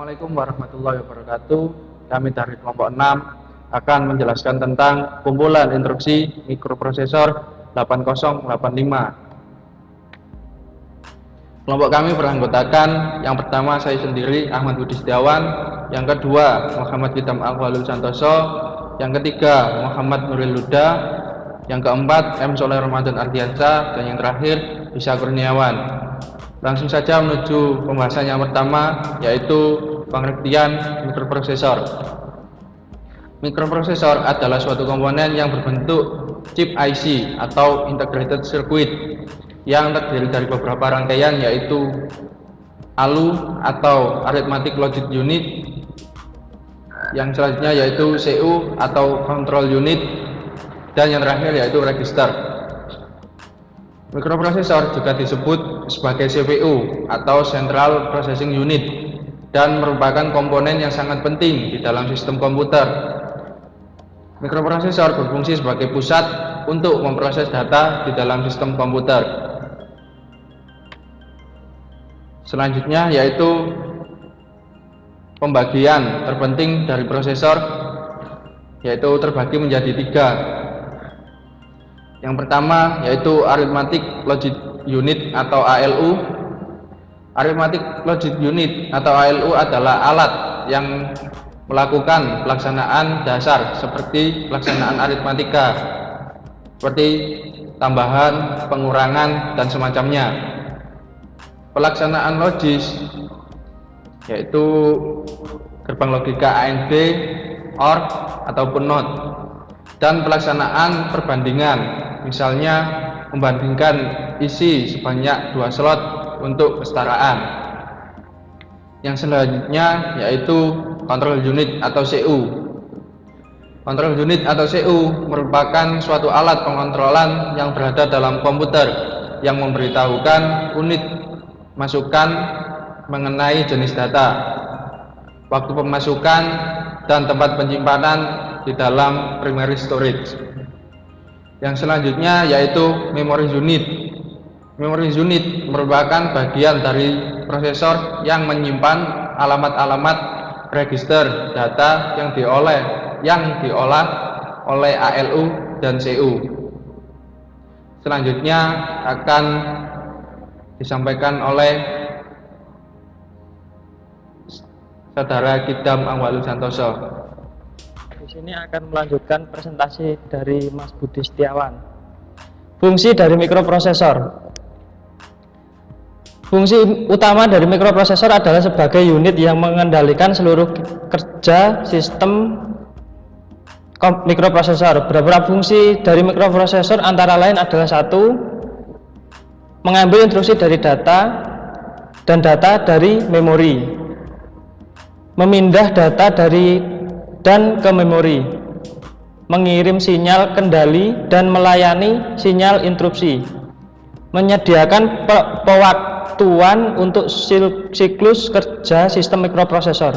Assalamualaikum warahmatullahi wabarakatuh. Kami dari kelompok 6 akan menjelaskan tentang kumpulan instruksi mikroprosesor 8085. Kelompok kami beranggotakan yang pertama saya sendiri Ahmad Budi Setiawan, yang kedua Muhammad Hidam Ahwalul Santoso, yang ketiga Muhammad Nuril Huda, yang keempat M. Soleh Ramadan Ardiansyah, dan yang terakhir Bisa Kurniawan. Langsung saja menuju pembahasan yang pertama, yaitu pengertian mikroprosesor. Mikroprosesor adalah suatu komponen yang berbentuk chip IC atau integrated circuit yang terdiri dari beberapa rangkaian, yaitu ALU atau arithmetic logic unit, yang selanjutnya yaitu CU atau control unit, dan yang terakhir yaitu register. Mikroprosesor juga disebut sebagai CPU atau Central Processing Unit dan merupakan komponen yang sangat penting di dalam sistem komputer. Mikroprosesor berfungsi sebagai pusat untuk memproses data di dalam sistem komputer. Selanjutnya yaitu pembagian terpenting dari prosesor, yaitu terbagi menjadi 3. Yang pertama yaitu Arithmetic Logic Unit atau ALU. Arithmetic Logic Unit atau ALU adalah alat yang melakukan pelaksanaan dasar seperti pelaksanaan aritmatika, seperti tambahan, pengurangan, dan semacamnya. Pelaksanaan logis yaitu gerbang logika AND, OR, ataupun NOT, dan pelaksanaan perbandingan, misalnya membandingkan isi sebanyak 2 slot untuk kesetaraan. Yang selanjutnya yaitu control unit atau CU. Control unit atau CU merupakan suatu alat pengontrolan yang berada dalam komputer yang memberitahukan unit masukan mengenai jenis data, waktu pemasukan, dan tempat penyimpanan di dalam primary storage. Yang selanjutnya yaitu memory unit. Memory unit merupakan bagian dari prosesor yang menyimpan alamat-alamat register data yang diolah oleh ALU dan CU. Selanjutnya akan disampaikan oleh Saudara Hidam Ahwalul Santoso. Di sini akan melanjutkan presentasi dari Mas Budi Setiawan. Fungsi dari mikroprosesor. Fungsi utama dari mikroprosesor adalah sebagai unit yang mengendalikan seluruh kerja sistem mikroprosesor. Beberapa fungsi dari mikroprosesor antara lain adalah: 1. Mengambil instruksi dari data dan data dari memori, memindah data dari dan ke memori, mengirim sinyal kendali dan melayani sinyal interupsi, menyediakan pewaktuan untuk siklus kerja sistem mikroprosesor,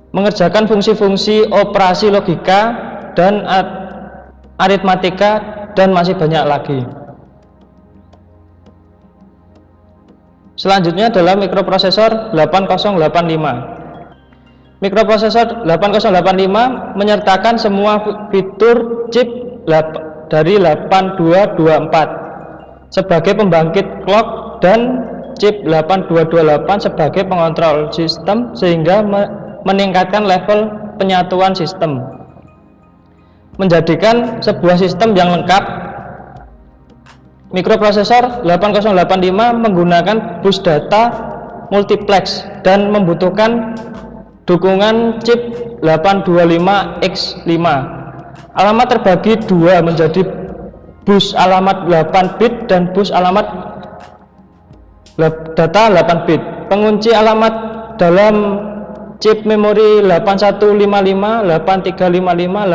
mengerjakan fungsi-fungsi operasi logika dan aritmatika, dan masih banyak lagi. Selanjutnya adalah mikroprosesor 8085. Mikroprosesor 8085 menyertakan semua fitur chip dari 8224 sebagai pembangkit clock dan chip 8228 sebagai pengontrol sistem, sehingga meningkatkan level penyatuan sistem, menjadikan sebuah sistem yang lengkap. Mikroprosesor 8085 menggunakan bus data multiplex dan membutuhkan dukungan chip 825X5. Alamat terbagi 2 menjadi bus alamat 8 bit dan bus alamat data 8 bit. Pengunci alamat dalam chip memori 8155, 8355,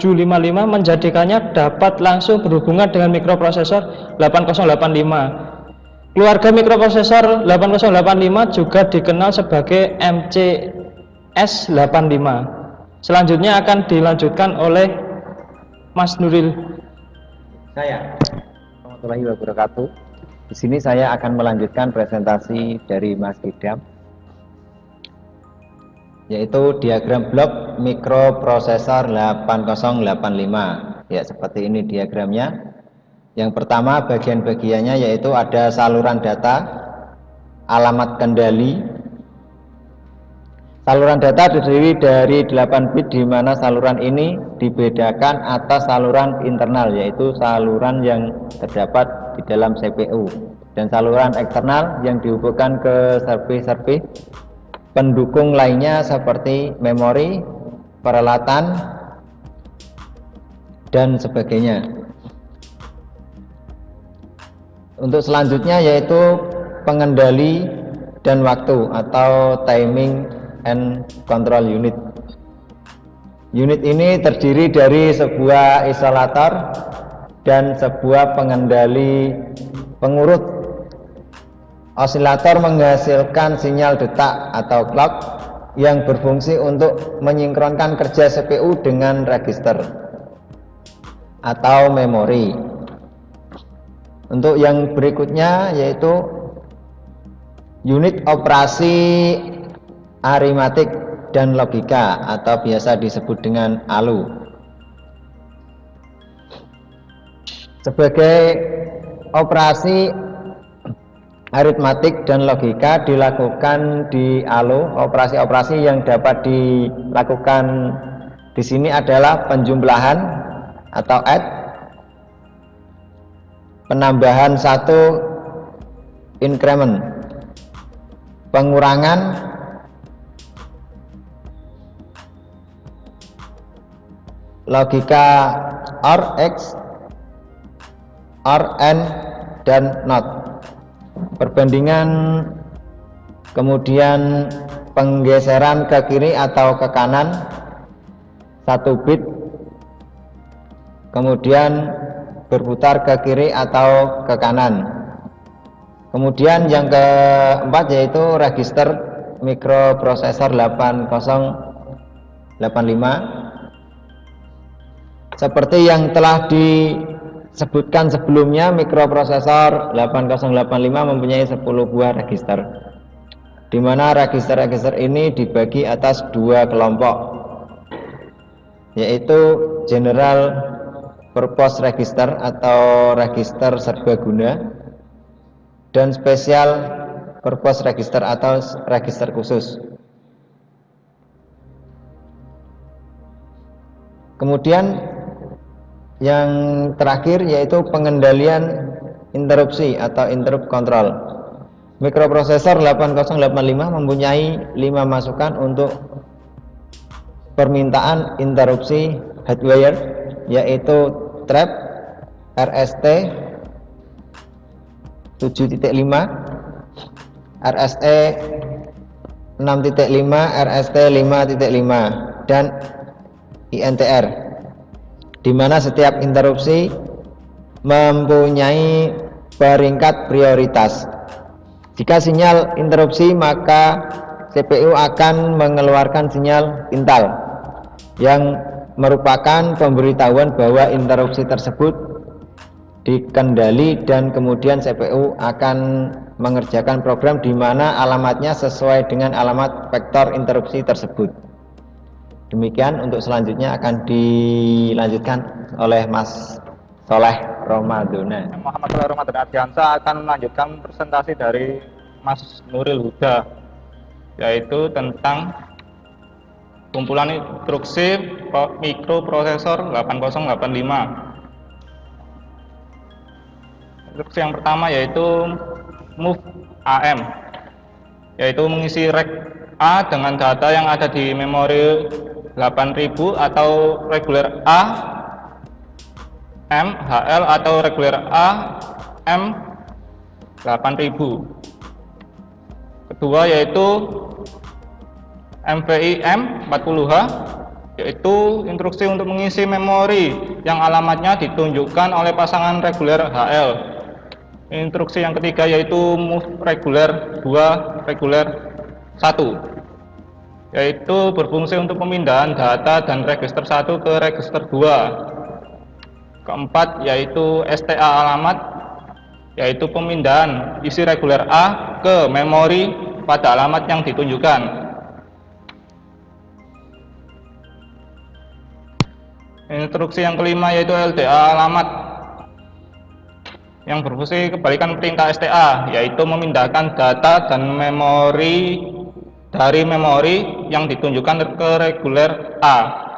8755 menjadikannya dapat langsung berhubungan dengan mikroprosesor 8085. Keluarga mikroprosesor 8085 juga dikenal sebagai MCS85. Selanjutnya akan dilanjutkan oleh Mas Nuril. Warahmatullahi wabarakatuh. Di sini saya akan melanjutkan presentasi dari Mas Hidam. yaitu diagram blok mikroprosesor 8085. Ya, seperti ini diagramnya. Yang pertama bagian-bagiannya yaitu ada saluran data, alamat kendali. Saluran data terdiri dari 8 bit, di mana saluran ini dibedakan atas saluran internal, yaitu saluran yang terdapat di dalam CPU, dan saluran eksternal yang dihubungkan ke servis-servis pendukung lainnya seperti memori, peralatan, dan sebagainya. Untuk selanjutnya yaitu pengendali dan waktu atau timing and control unit. Unit ini terdiri dari sebuah isolator dan sebuah pengendali pengurut. Osilator menghasilkan sinyal detak atau clock yang berfungsi untuk menyinkronkan kerja CPU dengan register atau memori. Untuk yang berikutnya yaitu unit operasi aritmatik dan logika atau biasa disebut dengan ALU. Sebagai operasi aritmatik dan logika dilakukan di ALU, operasi-operasi yang dapat dilakukan di sini adalah penjumlahan atau add, penambahan satu increment, pengurangan, logika OR, X, OR, AND, dan NOT, perbandingan, kemudian penggeseran ke kiri atau ke kanan 1 bit, kemudian berputar ke kiri atau ke kanan. Kemudian yang keempat yaitu register mikroprosesor 8085. Seperti yang telah disebutkan sebelumnya, mikroprosesor 8085 mempunyai 10 buah register, di mana register-register ini dibagi atas 2 kelompok, yaitu general purpose register atau register serbaguna, dan special purpose register atau register khusus. Kemudian yang terakhir yaitu pengendalian interupsi atau interrupt control. Mikroprosesor 8085 mempunyai 5 masukan untuk permintaan interupsi hardware, yaitu TRAP, RST 7.5, RSE 6.5, RST 5.5, dan INTR, di mana setiap interupsi mempunyai peringkat prioritas. Jika sinyal interupsi, maka CPU akan mengeluarkan sinyal pintal yang merupakan pemberitahuan bahwa interupsi tersebut dikendali, dan kemudian CPU akan mengerjakan program di mana alamatnya sesuai dengan alamat vektor interupsi tersebut. Demikian, untuk selanjutnya akan dilanjutkan oleh Mas Soleh Romadona. Muhammad Soleh Romadona Ardiansa akan melanjutkan presentasi dari Mas Nuril Huda, yaitu tentang kumpulan instruksi mikroprosesor 8085. Instruksi yang pertama yaitu move AM, yaitu mengisi rek A dengan data yang ada di memori 8000 atau reguler A M HL atau reguler A M 8000. Kedua yaitu MVI M 40H, yaitu instruksi untuk mengisi memori yang alamatnya ditunjukkan oleh pasangan reguler HL. Instruksi yang ketiga yaitu move reguler 2 reguler 1, yaitu berfungsi untuk pemindahan data dan register 1 ke register 2. Keempat yaitu STA alamat, yaitu pemindahan isi reguler A ke memori pada alamat yang ditunjukkan. Instruksi yang kelima yaitu LDA alamat, yang berfungsi kebalikan perintah STA, yaitu memindahkan data dan memori dari memori yang ditunjukkan ke reguler A.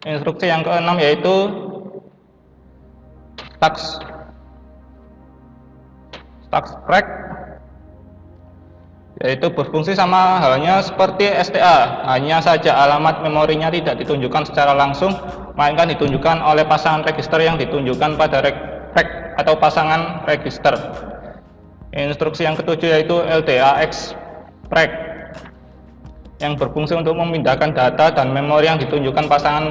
Instruksi yang keenam yaitu stack yaitu berfungsi sama halnya seperti STA, hanya saja alamat memorinya tidak ditunjukkan secara langsung, melainkan ditunjukkan oleh pasangan register yang ditunjukkan pada reg atau pasangan register. Instruksi yang ketujuh yaitu LDA extract, yang berfungsi untuk memindahkan data dan memori yang ditunjukkan pasangan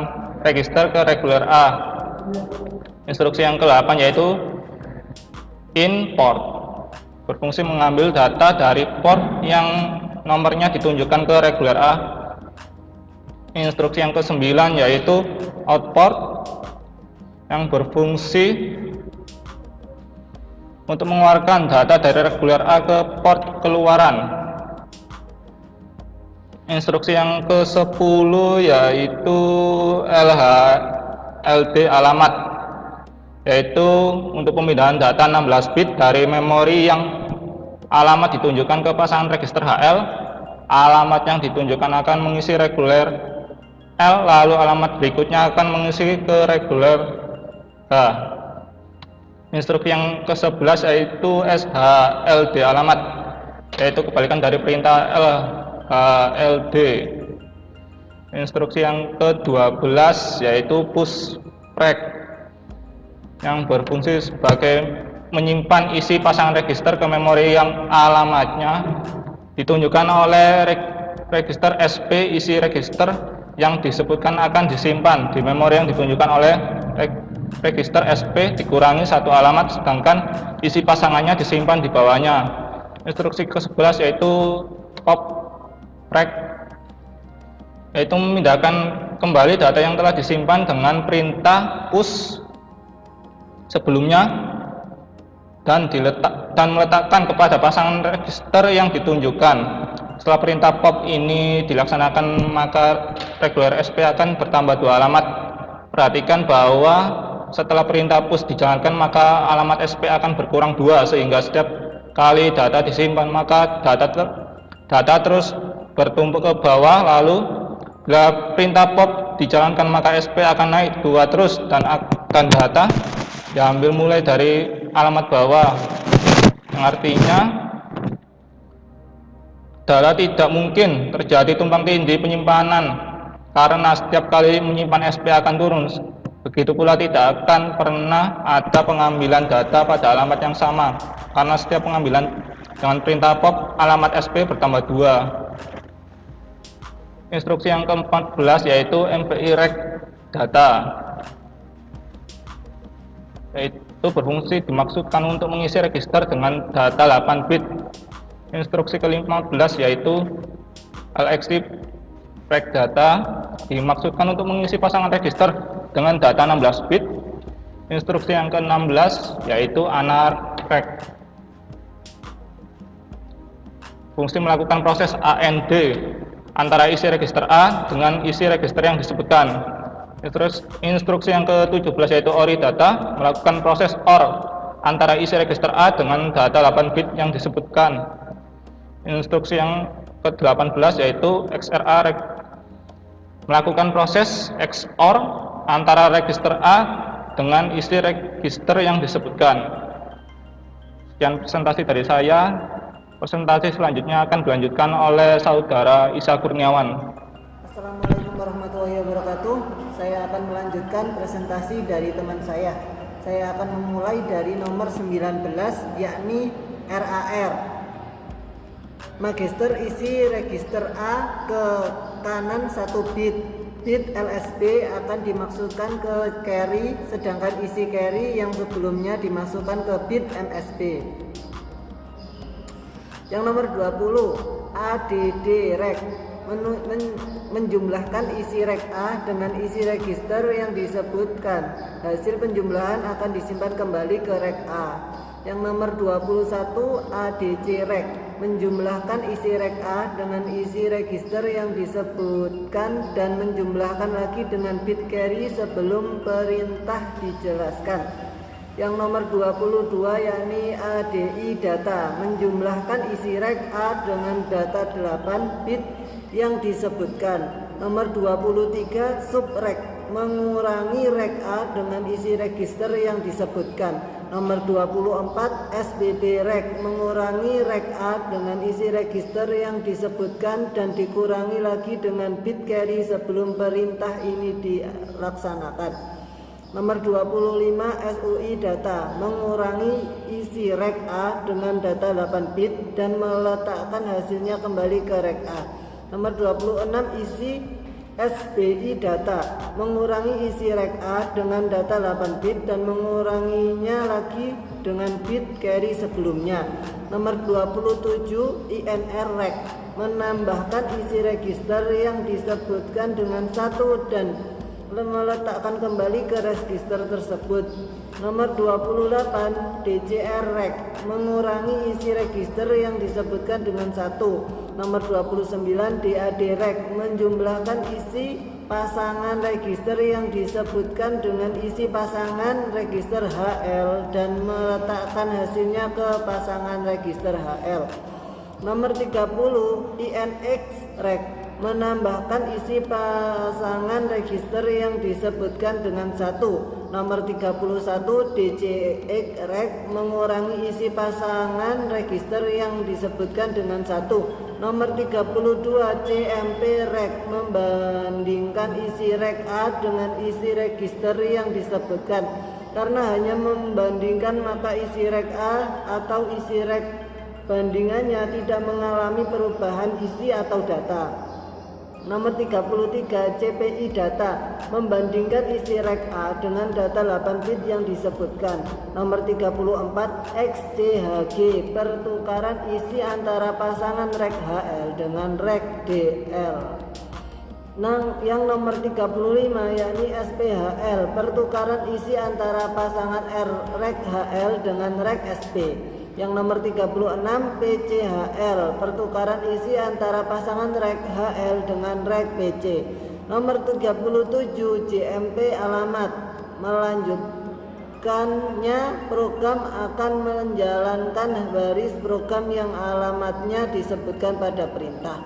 register ke reguler A. Instruksi yang ke-8 yaitu import, berfungsi mengambil data dari port yang nomornya ditunjukkan ke reguler A. Instruksi yang ke-9 yaitu output, yang berfungsi untuk mengeluarkan data dari reguler A ke port keluaran. Instruksi yang ke-10 yaitu LD alamat, yaitu untuk pemindahan data 16 bit dari memori yang alamat ditunjukkan ke pasangan register HL. Alamat yang ditunjukkan akan mengisi reguler L, lalu alamat berikutnya akan mengisi ke reguler H. Instruksi yang ke-11 yaitu SHLD alamat, yaitu kebalikan dari perintah LHLD. Instruksi yang ke-12 yaitu pushback, yang berfungsi sebagai menyimpan isi pasangan register ke memori yang alamatnya ditunjukkan oleh register SP. Isi register yang disebutkan akan disimpan di memori yang ditunjukkan oleh register SP dikurangi satu alamat, sedangkan isi pasangannya disimpan di bawahnya. Instruksi ke-11 yaitu POP-REC, yaitu memindahkan kembali data yang telah disimpan dengan perintah push sebelumnya dan meletakkan kepada pasangan register yang ditunjukkan. Setelah perintah pop ini dilaksanakan, maka reguler SP akan bertambah 2 alamat. Perhatikan bahwa setelah perintah push dijalankan, maka alamat SP akan berkurang 2, sehingga setiap kali data disimpan, maka data terus bertumpuk ke bawah. Lalu bila perintah pop dijalankan, maka SP akan naik 2 terus, dan akan data diambil mulai dari alamat bawah, yang artinya data tidak mungkin terjadi tumpang tindih penyimpanan, karena setiap kali menyimpan SP akan turun. Begitu pula tidak akan pernah ada pengambilan data pada alamat yang sama, karena setiap pengambilan dengan perintah pop alamat SP bertambah 2. Instruksi yang ke-14 yaitu MVI reg data, yaitu berfungsi dimaksudkan untuk mengisi register dengan data 8 bit. Instruksi ke-15 yaitu LXI reg data, dimaksudkan untuk mengisi pasangan register dengan data 16 bit. Instruksi yang ke-16 yaitu ANA-REG, fungsi melakukan proses AND antara isi register A dengan isi register yang disebutkan. Instruksi yang ke-17 yaitu ORI data, melakukan proses OR antara isi register A dengan data 8 bit yang disebutkan. Instruksi yang ke-18 yaitu XRA reg, melakukan proses XOR antara register A dengan isi register yang disebutkan. Sekian presentasi dari saya. Presentasi selanjutnya akan dilanjutkan oleh saudara Isa Kurniawan. Assalamualaikum warahmatullahi wabarakatuh. Saya akan melanjutkan presentasi dari teman saya. Saya akan memulai dari nomor 19, yakni RAR. Magister isi register A ke kanan 1 bit. Bit LSB akan dimasukkan ke carry, sedangkan isi carry yang sebelumnya dimasukkan ke bit MSB. Yang nomor 20, ADD reg, menjumlahkan isi reg A dengan isi register yang disebutkan. Hasil penjumlahan akan disimpan kembali ke reg A. Yang nomor 21, ADC reg, menjumlahkan isi rek A dengan isi register yang disebutkan dan menjumlahkan lagi dengan bit carry sebelum perintah dijelaskan. Yang nomor 22 yakni ADI data, menjumlahkan isi rek A dengan data 8 bit yang disebutkan. Nomor 23 subrek, mengurangi rek A dengan isi register yang disebutkan. Nomor 24 SBB rek, mengurangi rek A dengan isi register yang disebutkan dan dikurangi lagi dengan bit carry sebelum perintah ini dilaksanakan. Nomor 25 SUI data, mengurangi isi rek A dengan data 8 bit dan meletakkan hasilnya kembali ke rek A. Nomor 26 isi SBI data, mengurangi isi rek A dengan data 8 bit dan menguranginya lagi dengan bit carry sebelumnya. Nomor 27 INR rek, menambahkan isi register yang disebutkan dengan 1 dan meletakkan kembali ke register tersebut. Nomor 28 DCR rek, mengurangi isi register yang disebutkan dengan 1. Nomor 29 DAD rek, menjumlahkan isi pasangan register yang disebutkan dengan isi pasangan register HL dan meletakkan hasilnya ke pasangan register HL. Nomor 30 INX rek, menambahkan isi pasangan register yang disebutkan dengan 1. Nomor 31 DCX rek, mengurangi isi pasangan register yang disebutkan dengan 1. Nomor 32 CMP rek, membandingkan isi rek A dengan isi register yang disebutkan. Karena hanya membandingkan maka isi rek A atau isi rek bandingannya tidak mengalami perubahan isi atau data. Nomor 33 CPI data, membandingkan isi rek A dengan data 8 bit yang disebutkan. Nomor 34 XCHG, pertukaran isi antara pasangan rek HL dengan rek DL. Yang nomor 35 yakni SPHL, pertukaran isi antara pasangan rek HL dengan rek SP. Yang nomor 36 PCHL, pertukaran isi antara pasangan rek HL dengan rek PC. Nomor 37 JMP alamat, melanjutkannya program akan menjalankan baris program yang alamatnya disebutkan pada perintah.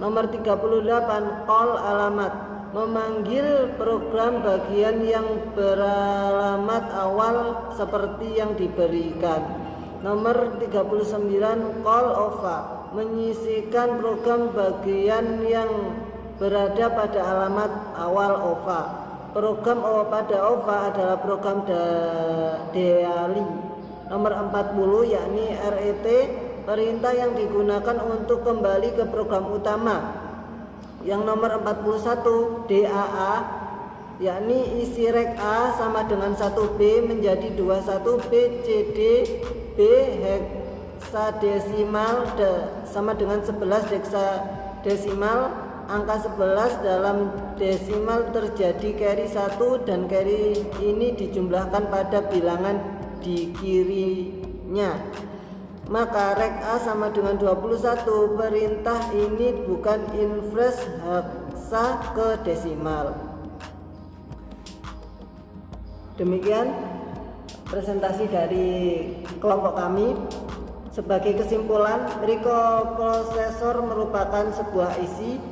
Nomor 38 call alamat, memanggil program bagian yang beralamat awal seperti yang diberikan. Nomor 39 call OVA, menyisikan program bagian yang berada pada alamat awal OVA. Program pada OVA adalah program DALI. Nomor 40 yakni RET, perintah yang digunakan untuk kembali ke program utama. Yang nomor 41 DAA, yakni isi rek A sama dengan 1B menjadi 21B CD B heksadesimal sama dengan 11 heksadesimal. Angka 11 dalam desimal terjadi carry 1 dan carry ini dijumlahkan pada bilangan di kirinya. Maka rek A sama dengan 21. Perintah ini bukan inverse heksa ke desimal. Demikian presentasi dari kelompok kami. Sebagai kesimpulan, microprosesor merupakan sebuah isi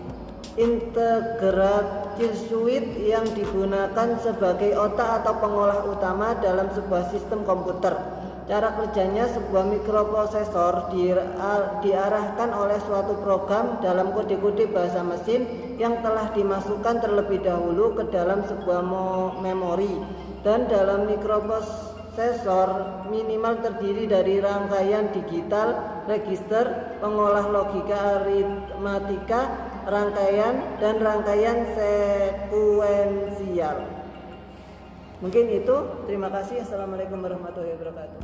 integrated circuit yang digunakan sebagai otak atau pengolah utama dalam sebuah sistem komputer. Cara kerjanya, sebuah mikroprosesor diarahkan oleh suatu program dalam kode-kode bahasa mesin yang telah dimasukkan terlebih dahulu ke dalam sebuah memori. Dan dalam mikroprosesor minimal terdiri dari rangkaian digital, register, pengolah logika aritmatika, rangkaian, dan rangkaian sekuensial. Mungkin itu. Terima kasih. Assalamualaikum warahmatullahi wabarakatuh.